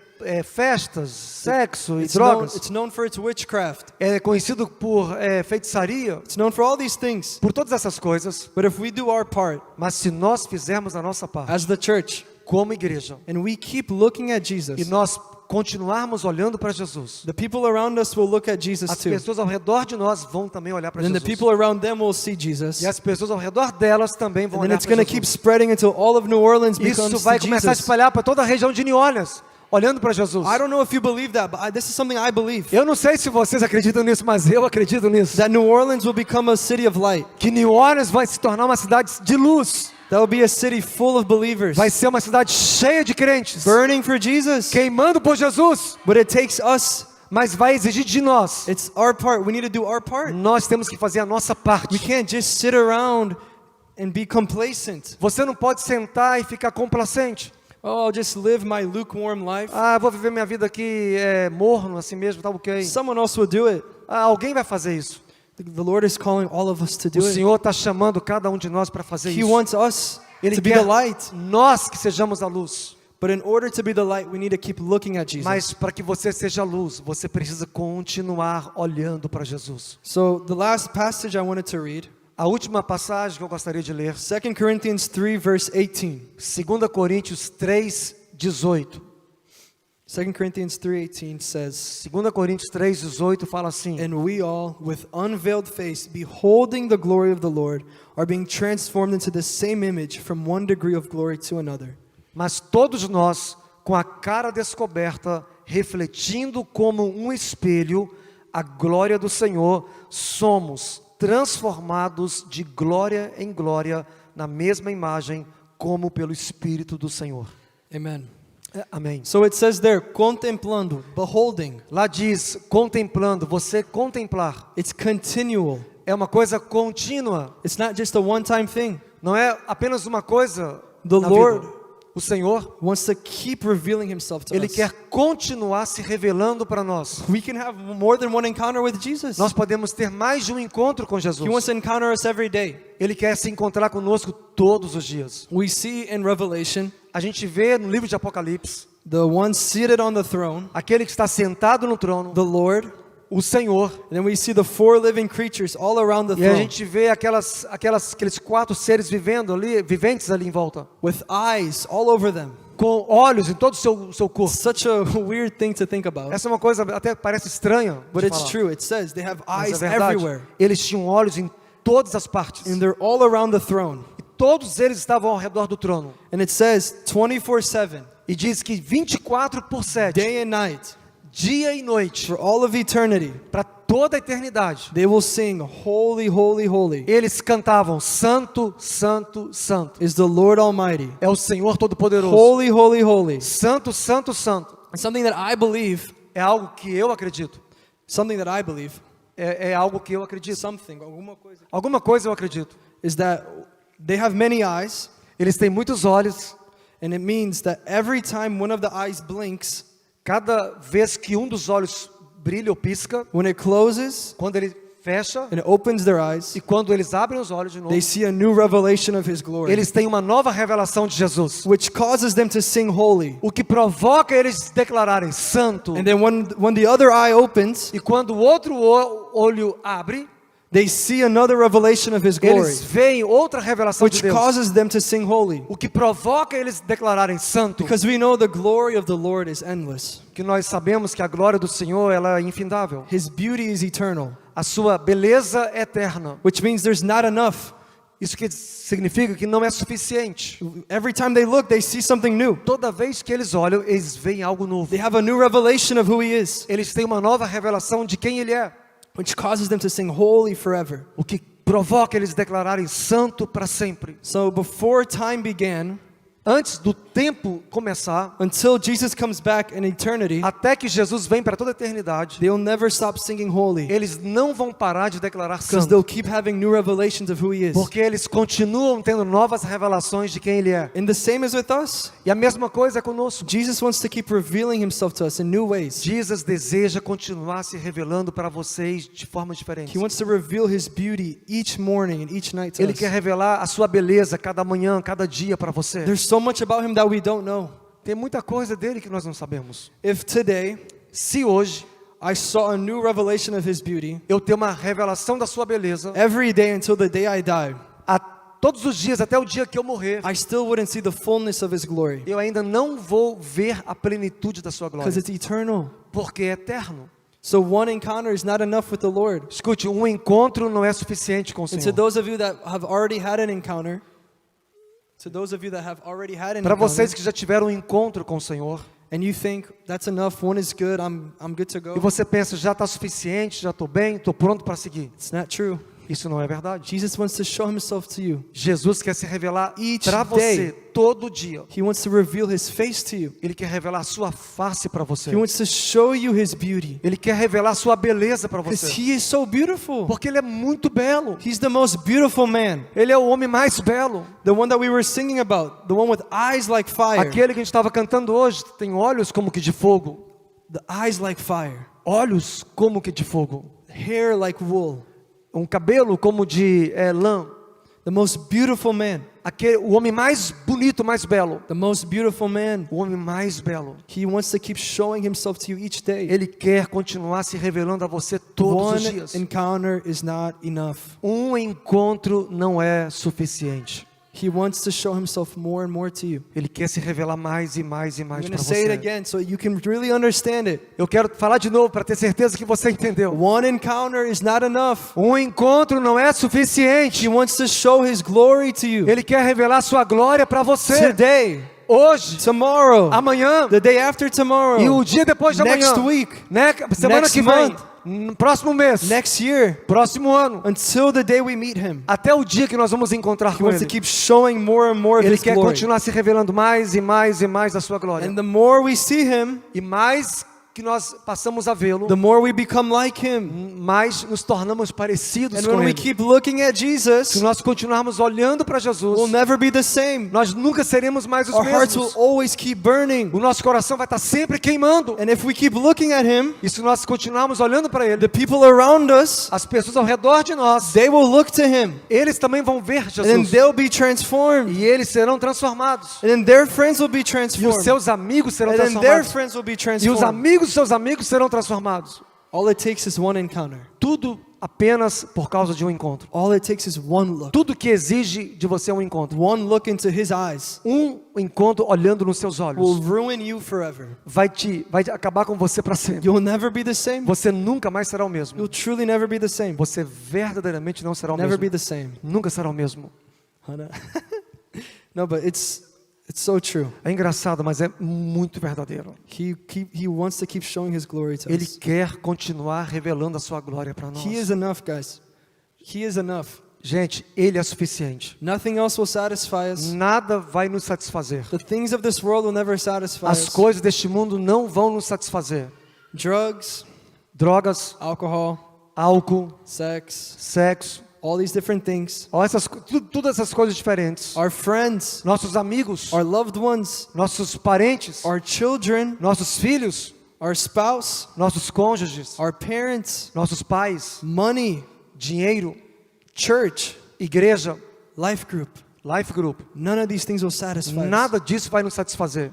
festas, sexo e It's known, drogas. it's known for its witchcraft. É conhecido por feitiçaria, It's known for all these things. por todas essas coisas. But if we do our part Mas se nós fizermos a nossa parte, as the church, como igreja, and we keep looking at e Jesus, nós continuarmos olhando para Jesus, the people around us will look at Jesus as too. pessoas ao redor de nós vão também olhar para And then the Jesus. people around them will see Jesus. E as pessoas ao redor delas também vão And then olhar it's going para to keep Jesus. spreading until all of New Orleans Isso becomes vai to começar a Jesus. espalhar para toda a região de New Orleans, olhando para Jesus. I don't know if you believe that, but this is something I believe. Eu não sei se vocês acreditam nisso, mas eu acredito nisso. That New Orleans will become a city of light. Que New Orleans vai se tornar uma cidade de luz. That will be a city full of believers, Vai ser uma cidade cheia de crentes, burning for Jesus. queimando por Jesus. But it takes us. Mas vai exigir de nós. It's our part. We need to do our part. Nós temos que fazer a nossa We parte. can't just sit around and be complacent. Você não pode sentar e ficar complacente. Oh, I'll just live my lukewarm life. Ah, vou viver minha vida aqui morno, assim mesmo, tá ok. Someone else will do it. Alguém vai fazer isso. The Lord is calling all of us to O do it. Senhor está chamando cada um de nós para fazer He isso. wants us Ele to be quer the light. nós que sejamos a luz. But in order to be the light, we need to keep looking at Jesus. Mas para que você seja a luz, você precisa continuar olhando para Jesus. So the last passage I wanted to read, A última passagem que eu gostaria de ler, 2 Corinthians 3, verse 18. 2 Coríntios 3, 18. 2 Corinthians 3:18 says, 2 Coríntios 3, 18 fala assim: "And we all, with unveiled face, beholding the glory of the Lord, are being transformed into the same image from one degree of glory to another." Mas todos nós, com a cara descoberta, refletindo como um espelho a glória do Senhor, somos transformados de glória em glória na mesma imagem, como pelo Espírito do Senhor. Amen. Amém. So it says there, contemplando, beholding. Lá diz, contemplando, você contemplar. It's continual. É uma coisa contínua, It's not just a one-time thing. não é apenas uma coisa The na Lord vida. O Senhor, wants to keep revealing himself to Ele us. quer continuar se revelando para nós. We can have more than one encounter with Jesus. Nós podemos ter mais de um encontro com He wants Jesus. to encounter us every day. Ele quer se encontrar conosco todos os dias. We see in Revelation A gente vê no livro de Apocalipse, the one seated on the throne, aquele que está sentado no trono, the Lord, o Senhor. and then we see the four living creatures all around the E a throne gente vê aqueles quatro seres viventes ali em volta, with eyes all over them. com olhos em todo o seu corpo. Such a weird thing to think about. Essa é uma coisa até parece estranha de But it's falar. true. It says they have Mas eyes é verdade. everywhere. Eles tinham olhos em todas as partes. And they're all around the throne. E todos eles estavam ao redor do trono. And it says 24/7, E diz que 24/7, day and night, dia e noite, for all of eternity, para toda a eternidade, they will sing, Holy, holy, holy eles cantavam: Santo, Santo, Santo. is the Lord Almighty. É o Senhor Todo-Poderoso. Holy, holy, holy. Santo, Santo, Santo. And something that I believe, É algo que eu acredito. something that I believe, É algo que eu acredito. something, alguma coisa, Alguma coisa eu acredito. is that they have many eyes, Eles têm muitos olhos. and it means that every time one of the eyes blinks, Cada vez que um dos olhos brilha ou pisca, when it closes quando ele fecha and it opens their eyes, e quando eles abrem os olhos de novo, they see a new revelation of His glory, eles têm uma nova revelação de Jesus. which causes them to sing holy. O que provoca eles declararem santo. And then when the other eye opens, E quando o outro olho abre, they see another revelation of His glory, eles veem outra revelação de which Deus. causes them to sing holy. O que provoca eles declararem santo. Because we know the glory of the Lord is endless. Que nós sabemos que a glória do Senhor ela é infindável. His beauty is eternal, A sua beleza é eterna. which means there's not enough. Isso que significa que não é suficiente. Every time they look, they see something new. Toda vez que eles olham, eles veem algo novo. They have a new revelation of who He is, Eles têm uma nova revelação de quem Ele é. which causes them to sing holy forever. O que provoca eles declararem santo para sempre. So before time began, Antes do tempo começar, until Jesus comes back in eternity, até que Jesus vem para toda a eternidade, they'll never stop singing holy, eles não vão parar de declarar because santo. they'll keep having new revelations of who He is. Porque eles continuam tendo novas revelações de quem Ele é. And the same is with us. E a mesma coisa é conosco. Jesus wants to keep revealing Himself to us in new ways. Jesus deseja continuar se revelando para vocês de formas diferentes. He wants to reveal His beauty each morning and each night to Ele us. quer revelar a sua beleza cada manhã, cada dia para você. There's so much about Him that we don't know. Tem muita coisa dele que nós não sabemos. If today Se hoje I saw a new revelation of His beauty, eu tenho uma revelação da sua beleza, every day until the day I die, todos os dias até o dia que eu morrer, I still wouldn't see the fullness of His glory, eu ainda não vou ver a plenitude da sua glória, because it's eternal. porque é eterno. So one encounter is not enough with the Lord. Escute, um encontro não é suficiente com o And to Senhor. those of you that have already had an encounter, Para vocês que já tiveram um encontro com o Senhor, and you think that's enough, one is good, I'm good to e go. você pensa, já está suficiente, já estou bem, estou pronto para seguir. It's not true. Isso não é verdade. Jesus wants to show Himself to you. Jesus quer se revelar Each para você day. todo dia. He wants to reveal His face to you. Ele quer revelar a sua face para você. He wants to show you His beauty. Ele quer revelar a sua beleza para Because você. He is so beautiful. Porque Ele é muito belo. He's the most beautiful man. Ele é o homem mais belo. The one that we were singing about. The one with eyes like fire. Aquele que a gente estava cantando hoje tem olhos como que de fogo. The eyes like fire. Olhos como que de fogo. Hair like wool. Um cabelo como de lã. The most beautiful man. O homem mais bonito, mais belo. The most beautiful man. O homem mais belo. He wants to keep showing Himself to you each day. Ele quer continuar se revelando a você todos os One dias. encounter is not enough. Um encontro não é suficiente. He wants to show Himself more and more to you. Ele quer se revelar mais e mais e I'm mais going para to say it você. again so you can really understand it. Eu quero falar de novo para ter certeza que você entendeu. One encounter is not enough. Um encontro não é suficiente. He wants to show His glory to you. Ele quer revelar sua glória para você. Today, Hoje, tomorrow, amanhã the day after tomorrow, e o dia depois de next amanhã. week, Semana next que vem, month, próximo mês, next year, próximo ano, until the day we meet Him. até o dia que nós vamos encontrar He com wants to Ele. keep showing more and more of Ele His quer glory. continuar se revelando mais e mais e mais da sua glória. And the more we see Him, E mais que nós passamos a vê-lo, the more we become like Him. mais nos tornamos parecidos And com when we Ele. keep looking at Se Jesus, nós continuarmos olhando para Jesus, we'll never be the same. nós nunca seremos mais os Our hearts will mesmos. always keep burning. O nosso coração vai estar sempre queimando. And if we keep looking at Him, E se nós continuarmos olhando para Ele, the people around us, as pessoas ao redor de nós, they will look to Him. eles também vão ver And then Jesus. they'll be transformed. E eles serão transformados. And then their friends will be E os transformed. seus amigos serão And then their transformados. friends will be E os transformed. amigos dos seus amigos serão transformados. All it takes is one encounter. Tudo apenas por causa de um encontro. All it takes is one look. Tudo que exige de você é um encontro. One look into his eyes Um encontro olhando nos seus will olhos ruin you forever. vai acabar com você para sempre. You'll never be the same. Você nunca mais será o mesmo. You'll truly never be the same. Você verdadeiramente não será o Never mesmo. be the same. Nunca será o mesmo. Hannah. No, but it's so true. É engraçado, mas é muito verdadeiro. He wants to keep showing his glory to Ele us. quer continuar revelando a sua glória para nós. He is enough, guys. He is enough. Gente, Ele é suficiente. Nothing else will satisfy us. Nada vai nos satisfazer. The things of this world will never satisfy As us. coisas deste mundo não vão nos satisfazer. Drugs, Drogas, alcohol, álcool, sex, sexo, all these different things. ó, todas essas coisas diferentes. Our friends, Nossos amigos, our loved ones, nossos parentes, our children, nossos filhos, our spouse, nossos cônjuges, our parents, nossos pais, money, dinheiro, church, igreja, life group. life group. None of these things will satisfy us. Nada disso vai nos satisfazer.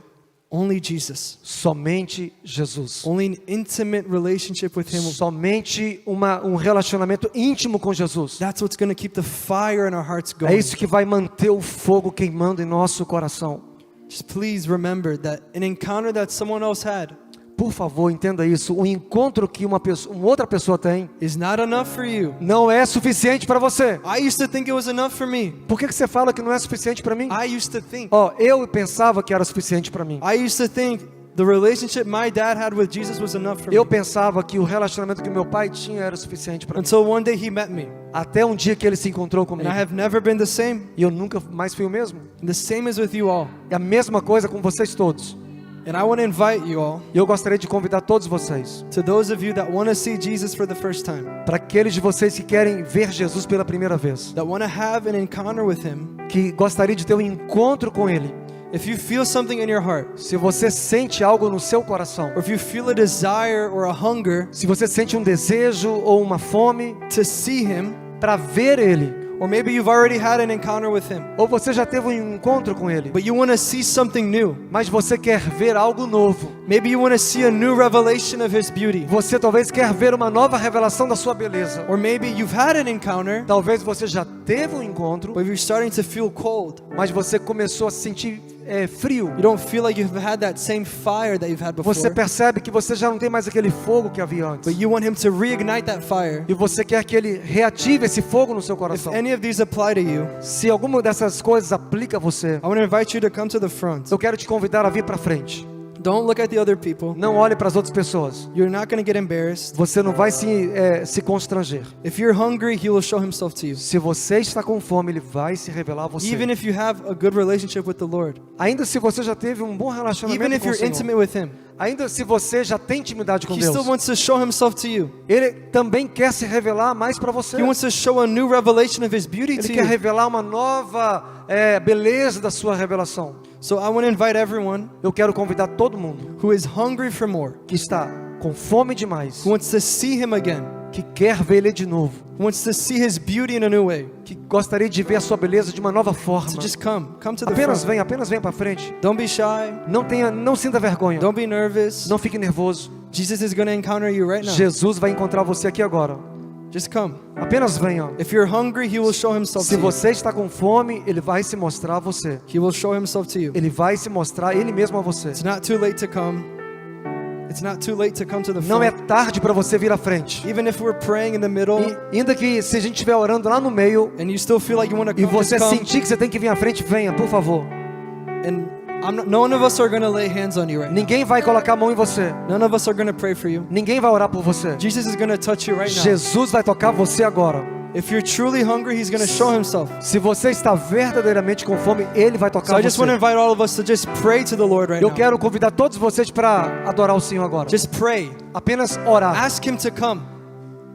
Only Jesus. Somente Jesus. Only an intimate relationship with Him. Somente um relacionamento íntimo com Jesus. That's what's going to keep the fire in our hearts É going. isso que vai manter o fogo queimando em nosso coração. Just please remember that an encounter that someone else had Por favor, entenda isso. O encontro que uma outra pessoa tem is not enough for you. não é suficiente para você. I used to think it was enough for me. Por que você fala que não é suficiente para mim? I used to think. Ó, eu pensava que era suficiente para mim. I used to think the relationship my dad had with Jesus was enough for Eu me. pensava que o relacionamento que meu pai tinha era suficiente para mim. Until one day he met me. Até um dia que ele se encontrou And comigo. I have never been the same. E eu nunca mais fui o mesmo. And the same is with you all. É a mesma coisa com vocês todos. And I want to invite you all, E eu gostaria de convidar todos vocês, to those of you that want to see Jesus for the first time, para aqueles de vocês que querem ver Jesus pela primeira vez, that want to have an encounter with Him. que gostaria de ter um encontro com Ele. If you feel something in your heart, Se você sente algo no seu coração, or if you feel a desire or a hunger se você sente um desejo ou uma fome to see Him, para ver Ele, or maybe you've already had an encounter with Him, ou você já teve um encontro com Ele, but you want to see something new. mas você quer ver algo novo, Maybe you want to see a new revelation of His beauty. você talvez quer ver uma nova revelação da sua beleza, Or maybe you've had an encounter, talvez você já teve um encontro, but you're starting to feel cold. mas você começou a se sentir frio. You don't feel like you've had that same fire that you've had before. Você percebe que você já não tem mais aquele fogo que havia antes. But you want Him to reignite that fire. E você quer que Ele reative esse fogo no seu If coração. any of these apply to you, Se alguma dessas coisas aplica a você, I want to invite you to come to the front. eu quero te convidar a vir para frente. Don't look at the other people. Não olhe para as outras pessoas. You're not going to get embarrassed. Você não vai se constranger. If you're hungry, He will show Himself to you. Se você está com fome, Ele vai se revelar a você. Even if you have a good relationship with the Lord. Ainda se você já teve um bom Even relacionamento if com o you're Senhor. intimate with Him. Ainda se você já tem intimidade com He Deus. still wants to show Himself to you. Ele também quer se revelar mais para você. He wants to show a new revelation of His beauty Ele to quer you. revelar uma nova beleza da sua revelação. So I want to invite everyone Eu quero convidar todo mundo who is hungry for more, que está com fome demais, who wants to see Him again, que quer ver Ele de novo, who wants to see His beauty in a new way, que gostaria de ver a sua beleza de uma nova forma. to just come to the Apenas front. venha para frente. Don't be shy. Não sinta vergonha. Don't be nervous. Não fique nervoso. Jesus is going to encounter you right now. Jesus vai encontrar você aqui agora. Just come. Apenas venha. If you're hungry, He will show Himself Se to you. você está com fome, Ele vai se mostrar a você. He will show Himself to you. Ele vai se mostrar Ele mesmo a você. It's not too late to come. It's not too late to come to the Não é front. tarde para você vir à frente. Even if we're praying in the middle E ainda que se a gente estiver orando lá no meio and you still feel like you want to e come, just você come. sentir que você tem que vir à frente, venha, por favor. And none of us are going to lay hands on you right now. Ninguém vai colocar a mão em você. None of us are going to pray for you. Ninguém vai orar por você. Jesus is going to touch you right now. Jesus vai tocar você agora. If you're truly hungry, He's going to show Himself. Se você está verdadeiramente com fome, Ele vai So tocar I just want to você. invite all of us to just pray to the Lord right Eu now. quero convidar todos vocês para adorar o Senhor agora. Just pray. Apenas orar. Ask Him to come.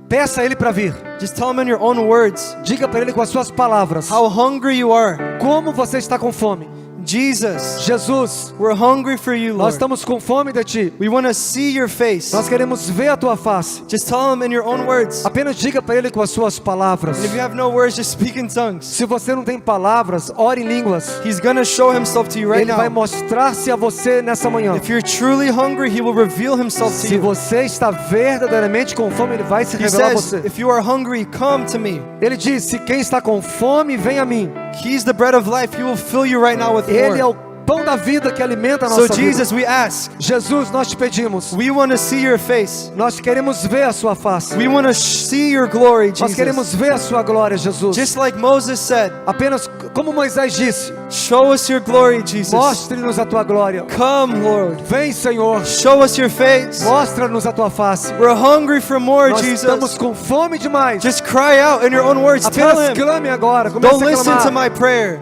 Peça a Ele para vir. Just tell Him in your own words Diga para Ele com as suas palavras how hungry you are. como você está com fome. Jesus, Jesus, we're hungry for you, nós Lord. estamos com fome de Ti. We want to see your face. Nós queremos ver a Tua face. Just tell him in your own words. Apenas diga para Ele com as suas palavras. And if you have no words, just speak in tongues. Se você não tem palavras, ore em línguas. He's going to show himself to you right Ele vai now. mostrar-se a você nessa manhã. If you're truly hungry, he will reveal himself to Se you. você está verdadeiramente com fome, Ele vai se He revelar a says, você. if you are hungry, come to me. Ele disse: quem está com fome, vem a mim. He's the bread of life. He will fill you right now with Ele é more. o pão da vida que alimenta a So nossa vida. Jesus, we ask, Jesus, nós te pedimos. we want to see your face. Nós queremos ver a sua face. We want to see your glory, Nós Jesus. queremos ver a sua glória, Jesus. Just like Moses said, Apenas como Moisés disse: show us your glory, Jesus. mostre-nos a tua glória. Come, Lord. Vem, Senhor. Show us your face. Mostra-nos a tua face. We're hungry for more, Nós estamos Jesus. com fome demais. Just cry out in your own words. Tell Apenas him. clame agora. Comece Don't a listen to clamar. my prayer.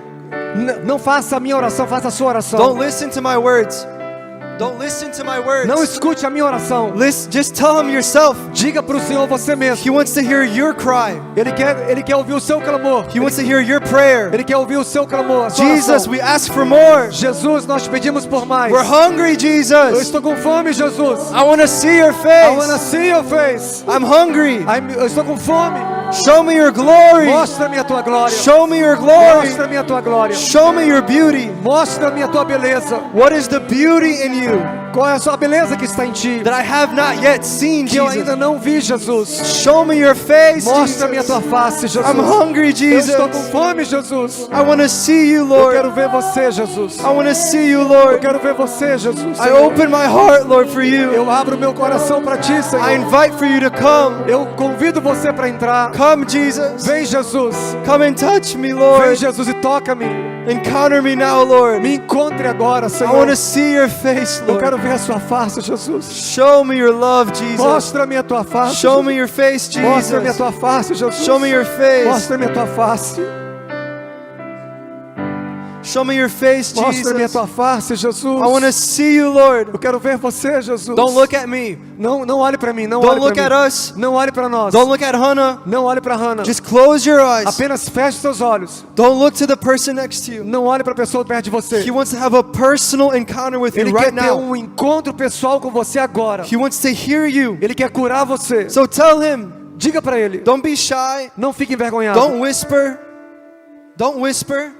Não faça a minha oração, faça a sua oração. Don't listen to my words. Don't listen to my words. Não escute a minha oração. Just tell him yourself. Diga para o Senhor você mesmo. He wants to hear your cry. Ele quer ouvir o seu clamor. He wants to hear your prayer. Ele quer ouvir o seu clamor. A sua Jesus, oração. we ask for more. Jesus, nós pedimos por mais. We're hungry, Eu Jesus. estou com fome, Jesus. I want to see your I wanna face. see your face. I'm hungry. Eu estou com fome. Show me your glory. Mostra-me a tua glória. Show me your glory. Mostra-me a tua glória. Show me your beauty. Mostra-me a tua beleza. What is the beauty in you Qual é a sua beleza que está em ti? that I have not yet seen, Que eu Jesus? ainda não vi, Jesus. Show me your face, Mostra-me a tua Jesus. face, Jesus. I'm hungry, Eu Jesus. estou com fome, Jesus. I want to see you, Eu Lord. quero ver você, Jesus. I want to see you, Eu Lord. quero ver você, Jesus. I open my heart, Lord, for you. Eu abro meu coração para ti, I Senhor. invite for you to come. Eu convido você para entrar. Come, Jesus. Vem, Jesus. Come and touch me, Vem, Lord. Jesus, e toca-me. Encounter me now, Lord. Me encontre agora, I Senhor. want to see your face, Eu quero Lord. ver a sua face, Jesus. Show me your love, Jesus. Mostra-me a tua face. Show me your face, Mostra-me a Jesus. tua face, Jesus. Show me your face. Mostra-me a tua face. Show me your face, Mostra-me a Jesus. tua face, Jesus. I want to see you, Lord. Eu quero ver você, Jesus. Don't look at me. Não olhe para mim, não Don't olhe look para at mim. us. Não olhe para nós. Don't look at Hannah. Não olhe para Hannah. Just close your eyes. Apenas feche seus olhos. Don't look to the person next to you. Não olhe para a pessoa perto de você. He wants to have a personal encounter with you Ele right quer ter now. encontro pessoal com você agora. He wants to hear you. Ele quer curar você. So tell him, Diga para ele. don't be shy. Não fique envergonhado. Don't whisper. Don't whisper.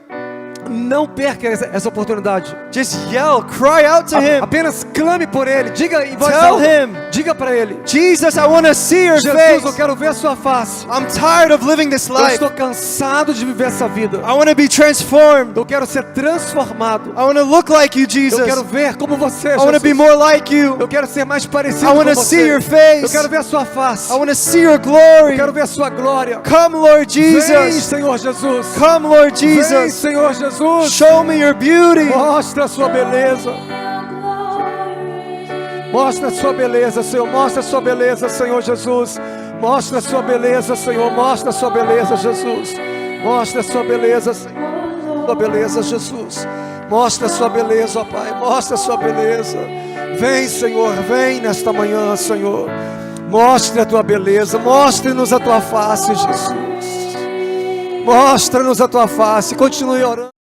Não perca essa oportunidade. Just yell, cry out to him. Apenas clame por ele. Diga em voz Tell alta. him. Diga para ele. Jesus, I want to see your Jesus, face. eu quero ver a sua face. I'm tired of living this Eu life. estou cansado de viver essa vida. I want to be transformed. Eu quero ser transformado. I want to look like you, Jesus. Eu quero ver como você, I want to be Jesus. more like you. Eu quero ser mais parecido I com want to você. see your Eu face. quero ver a sua face. I want to see your Eu glory. quero ver a sua glória. Come, Lord Vem, Jesus. Senhor Jesus. Come, Lord Vem, Jesus. Senhor Jesus. Show me your beauty. Mostra a sua beleza. Mostra a sua beleza, Senhor. Mostra a sua beleza, Senhor Jesus. Mostra a sua beleza, Senhor. Mostra a sua beleza, Jesus. Mostra a sua beleza, Senhor. Sua beleza, Jesus. Mostra a sua beleza, ó Pai. Mostra a sua beleza. Vem, Senhor. Vem nesta manhã, Senhor. Mostre a tua beleza. Mostre-nos a tua face, Jesus. Mostra-nos a tua face. Continue orando.